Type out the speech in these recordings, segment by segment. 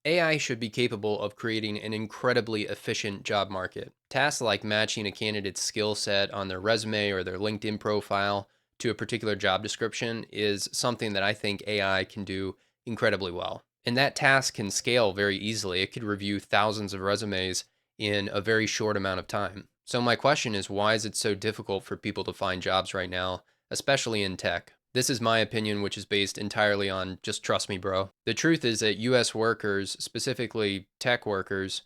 AI should be capable of creating an incredibly efficient job market. Tasks like matching a candidate's skill set on their resume or their LinkedIn profile to a particular job description is something that I think AI can do incredibly well. And that task can scale very easily. It could review thousands of resumes in a very short amount of time. So, my question is, why is it so difficult for people to find jobs right now, especially in tech? This is my opinion, which is based entirely on just trust me, bro. The truth is that US workers, specifically tech workers,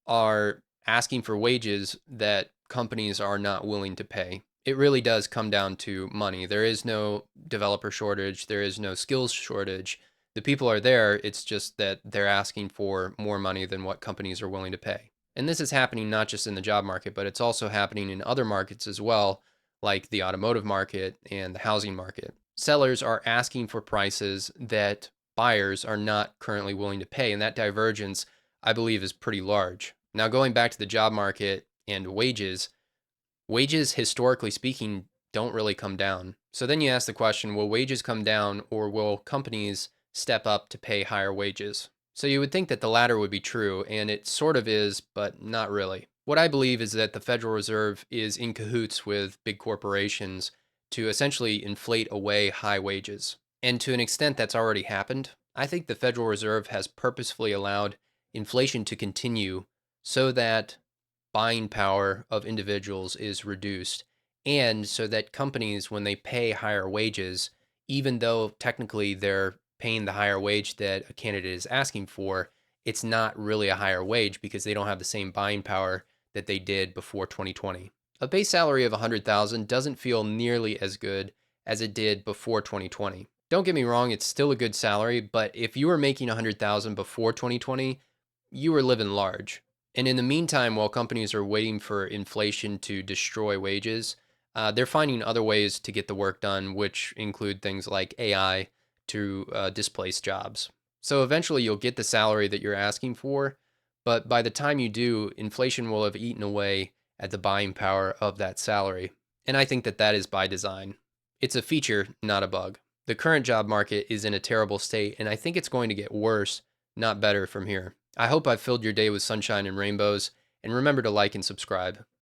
are asking for wages that companies are not willing to pay. It really does come down to money. There is no developer shortage, there is no skills shortage. The people are there, it's just that they're asking for more money than what companies are willing to pay. And this is happening not just in the job market, but it's also happening in other markets as well, like the automotive market and the housing market. Sellers are asking for prices that buyers are not currently willing to pay, and that divergence, I believe, is pretty large. Now, going back to the job market and wages, historically speaking, don't really come down. So then you ask the question, will wages come down or will companies step up to pay higher wages? So you would think that the latter would be true, and it sort of is, but not really. What I believe is that the Federal Reserve is in cahoots with big corporations to essentially inflate away high wages. And to an extent, that's already happened. I think the Federal Reserve has purposefully allowed inflation to continue so that buying power of individuals is reduced. And so that companies, when they pay higher wages, even though technically they're paying the higher wage that a candidate is asking for, it's not really a higher wage because they don't have the same buying power that they did before 2020. A base salary of 100,000 doesn't feel nearly as good as it did before 2020. Don't get me wrong, it's still a good salary, but if you were making 100,000 before 2020, you were living large. And in the meantime, while companies are waiting for inflation to destroy wages, they're finding other ways to get the work done, which include things like AI to displace jobs. So eventually you'll get the salary that you're asking for, but by the time you do, inflation will have eaten away at the buying power of that salary. And I think that that is by design. It's a feature, not a bug. The current job market is in a terrible state, and I think it's going to get worse, not better from here. I hope I've filled your day with sunshine and rainbows, and remember to like and subscribe.